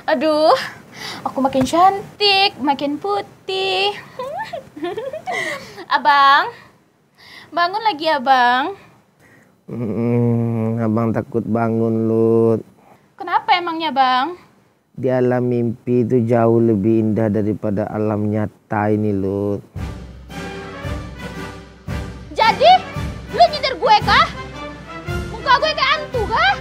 Aduh, aku makin cantik, makin putih. Abang, bangun lagi abang. Abang takut bangun, Lut. Kenapa emangnya bang? Di alam mimpi itu jauh lebih indah daripada alam nyata ini, Lut. Jadi, lu nyindir gue kah? Muka gue kayak hantu kah?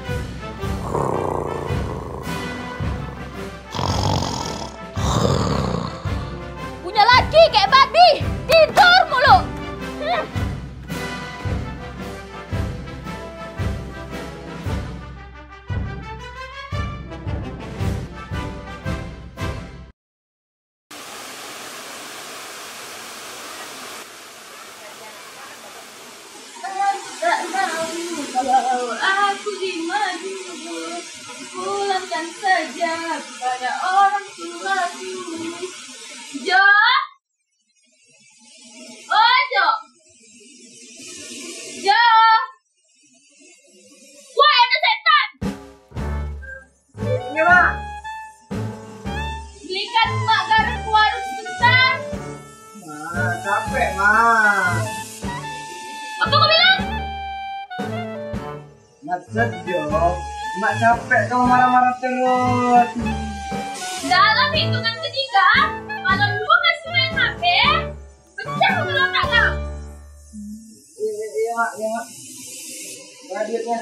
Punya laki kayak babi, tidur mulu. Tak tahu kalau aku dimaju, pulangkan saja kepada orang tuaku. Jo, oh Jo, Jo, wah ada setan. Iya, Mak. Belikan mak garam ke warung sebentar. Mak, capek, Mak. Apa kau bilang? Maksud, Jo. Mak capek kalau marah-marah terus. Dalam hitungan ketiga, kalau lu masih main HP, pecah mulut otak kau. Iya, Mak. Iya, Mak. Duitnya.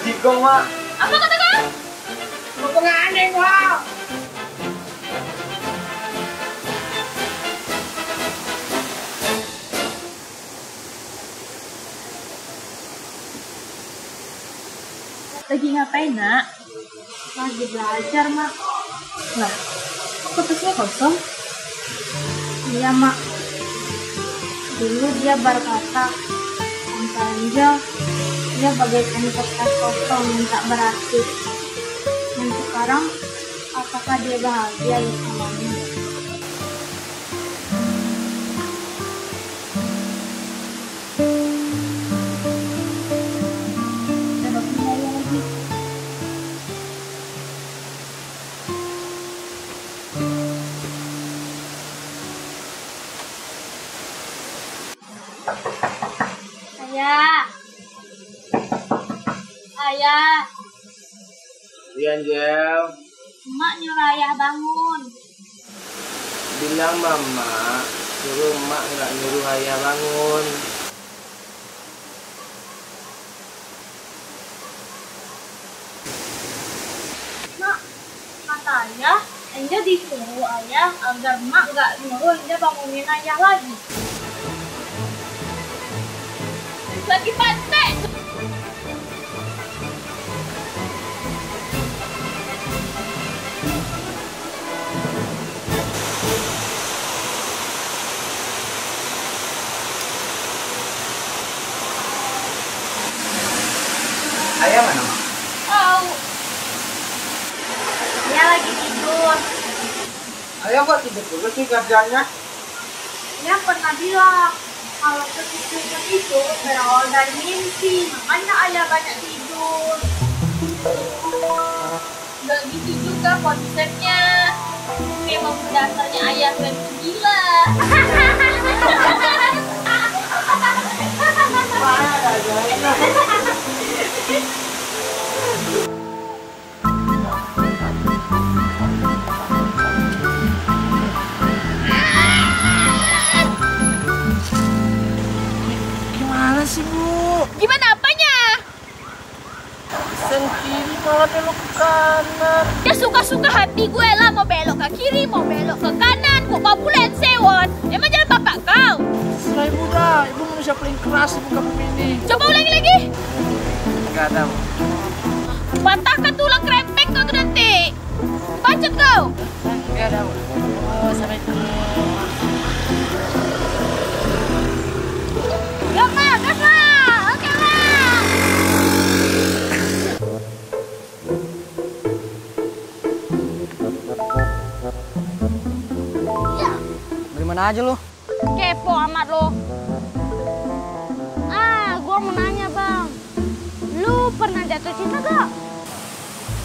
Jigong, Mak. Apa kata kau? Potong aneh, Mak. Lagi ngapain nak? Lagi belajar, Mak. Lah, kok kertasnya kosong? Iya, Mak. Dulu dia berkata, Tante Angel, dia bagaikan kertas kosong yang tak berarti. Dan sekarang, apakah dia bahagia bersamanya? Telepon saya lagi. Ayah. Ayah. Iya, Angel. Emak nyuruh ayah bangun. Bilang mama, suruh emak nggak nyuruh ayah bangun. Mak, kata ayah, Angel disuruh ayah agar mak nggak nyuruh Angel bangunin ayah lagi. Lagi pantai. Ayah mana, Mak? Tahu. Dia lagi tidur. Ayah kok tidur dulu sih kerjanya? Dia pernah bilang kalau ketiduran itu berawal dari mimpi, makanya ayah banyak tidur. Gak gitu juga konsepnya. Memang dasarnya ayah memang gila. Gimana sih, Bu? Gimana apanya? Sen kiri malah belok ke kanan. Ya suka-suka hati gue lah, mau belok ke kiri, mau belok ke kanan. Kok kau pula yang sewot? Emang jalan bapak kau? Setelah ibu dah, ibu manusia paling keras di muka bumi ini. Coba ulangi lagi. Gak ada, Bu. Patahkan tulang krempek kau tuh nanti. Bacot kau. Gak ada, Bu. Oh, sampai dulu. Gas lah, gas lah. Oke lah. Ya. Dari mana aja lu? Kepo amat lo. Gua mau nanya bang. Lu pernah jatuh cinta gak?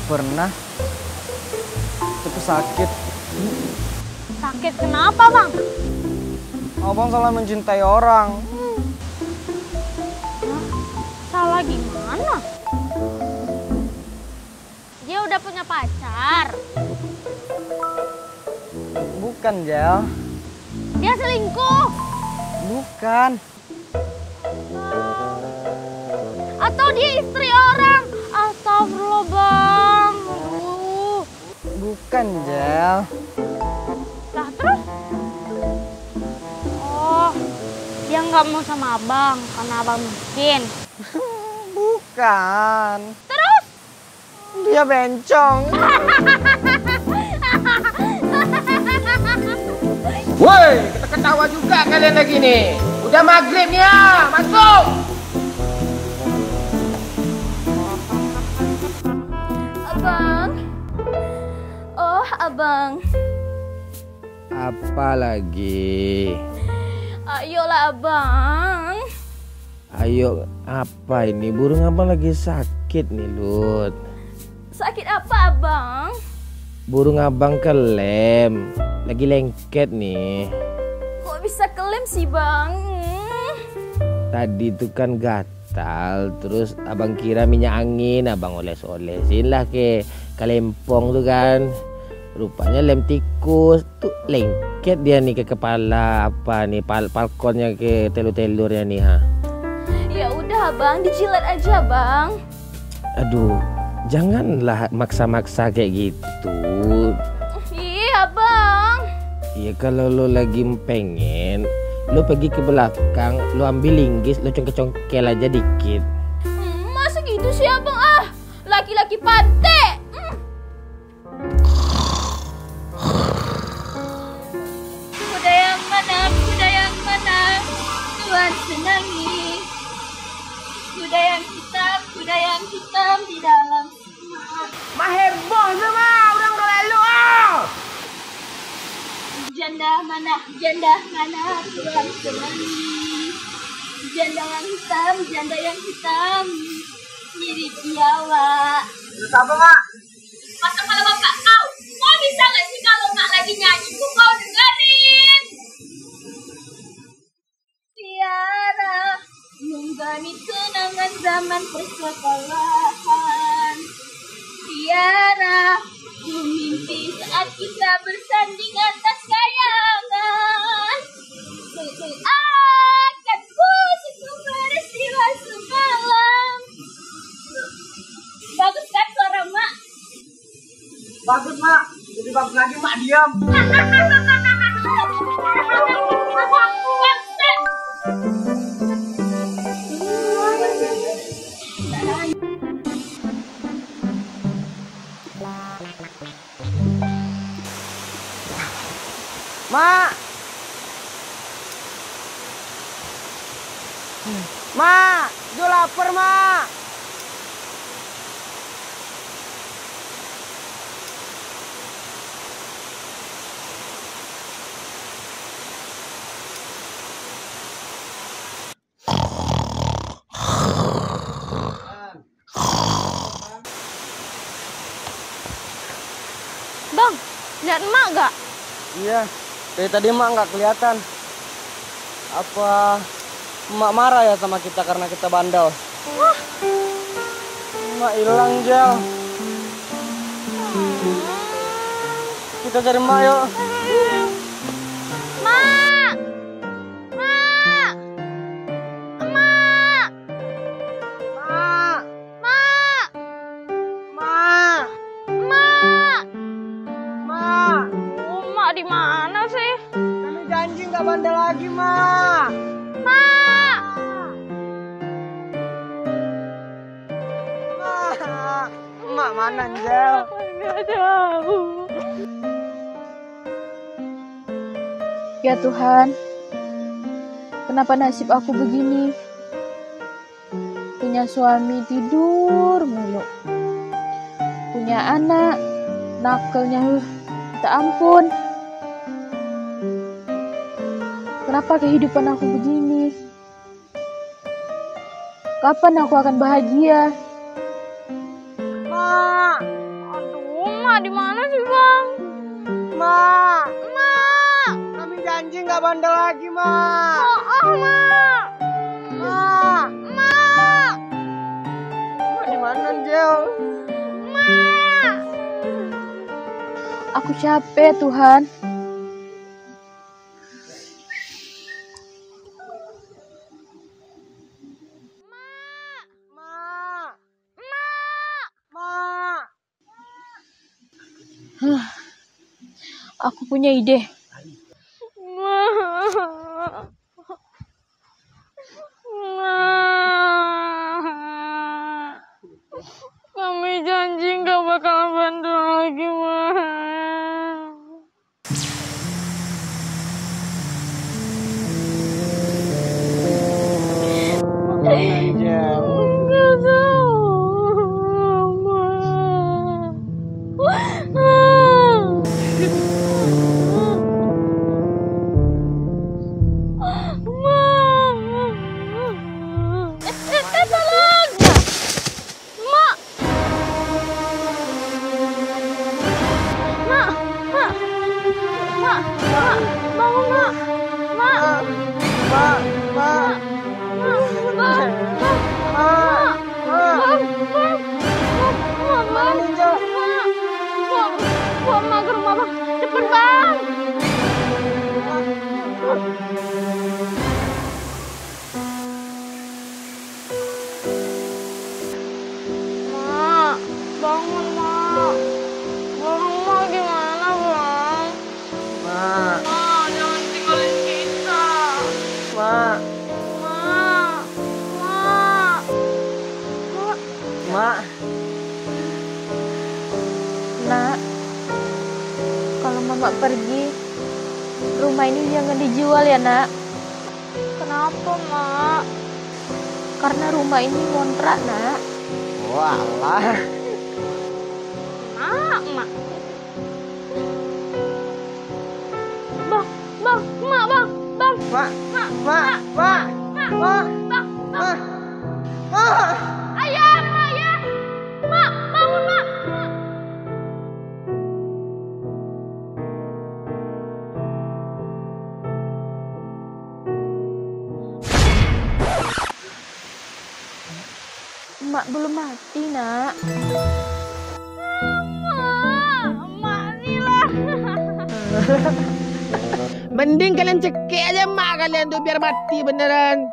Pernah. Tapi sakit. Sakit kenapa bang? Abang salah mencintai orang. Hah? Salah gimana? Dia udah punya pacar. Bukan, Jel. Dia selingkuh. Bukan. Atau dia istri orang. Astagfirullah bang. Bukan, Jel. Lah terus? Oh, dia nggak mau sama abang karena abang miskin. Bukan. Terus? Dia bencong. Woi, kita ketawa juga kalian lagi nih. Udah maghrib nih ya, masuk. Abang. Oh, abang. Apa lagi? Ayolah, abang. Ayo, apa ini? Burung abang lagi sakit nih, Lut. Sakit apa, abang? Burung abang kelem. Lagi lengket nih. Kok bisa kelem sih, bang? Tadi itu kan gatal, terus abang kira minyak angin, abang oles-olesin lah ke kalempong tuh kan. Rupanya lem tikus tuh lengket dia nih ke kepala apa nih palkonnya ke telur-telurnya nih ha. Ya udah, bang, dijilat aja, bang. Aduh, janganlah maksa-maksa kayak gitu. Iya, bang. Iya kalau lo lagi pengen, lo pergi ke belakang, lo ambil linggis, lo congkel-congkel aja dikit. Masa gitu sih, abang? Laki-laki pantai. Kuda yang mana, Tuhan senangi. Kuda yang hitam di dalam semak. Maheboh semua, orang udah lalu. Janda mana, Tuhan senangi. Janda yang hitam, mirip biawak. Terus apa, Mak? Masa kalau bapak kau bisa nggak sih kalau mak lagi nyanyi tuh kau dengerin? Tiara menggani kenangan zaman persekolahan. Tiara ku mimpi saat kita bersanding atas kayangan. Akan ku sentuh peristiwa semalam. Bagus kan suara mak? Bagus, Mak. Jadi bagus lagi, Mak, diam. Mak! Mak! Jo lapar, Mak! Bang, lihat emak gak? Iya, dari tadi emak nggak kelihatan. Apa emak marah ya sama kita karena kita bandel? Emak hilang, Jel. Kita cari emak yuk. Mak! Mak! Emak! Mak! Mak! Mak! Mak! Mak! Oh, mak di mana sih? Kami janji nggak bandel lagi, Mak. Mak! Mak! Emak mana, Jel? Nggak tahu. Ya Tuhan, kenapa nasib aku begini? Punya suami tidur mulu. Punya anak, nakalnya tak ampun. Kenapa kehidupan aku begini? Kapan aku akan bahagia? Ma. Aduh, Ma di mana sih, Bang? Ma, Ma. kami janji nggak bandel lagi, Ma. Oh, Ma. Ma, Ma. Ma di mana, Angel? Ma. Aku capek, Tuhan. Ma, Ma. Aku punya ide. Kami janji nggak bakal bantu lagi, Ma. Angel. Nggak tahu, Ma. Tolong! Mak! Mak! Mak! Mak! Mak! Bangun, Mak! Mak! Ma, Ma. Mak ke rumah, Bang. Cepet, Bang. Mak, bangun, Mak. Bangun, Mak. Gimana, Bang? Ma, Mak, jangan tinggalin kita. Ma, Mak. Mak. Ma. Nak, kalau Mama pergi, rumah ini jangan dijual ya, Nak. Kenapa, Mak? Karena rumah ini ngontrak, Nak. Walah. Mak. Bang, Bang, Mak, Bang, Bang. Ma, Ma, Ma, Ma, Ma, Ma. Ayah, Mak, ya. Mak, bangun, Mak. Mak belum mati, Nak. Mak, Nila. Mending kalian cekik aja mak kalian tuh biar mati beneran.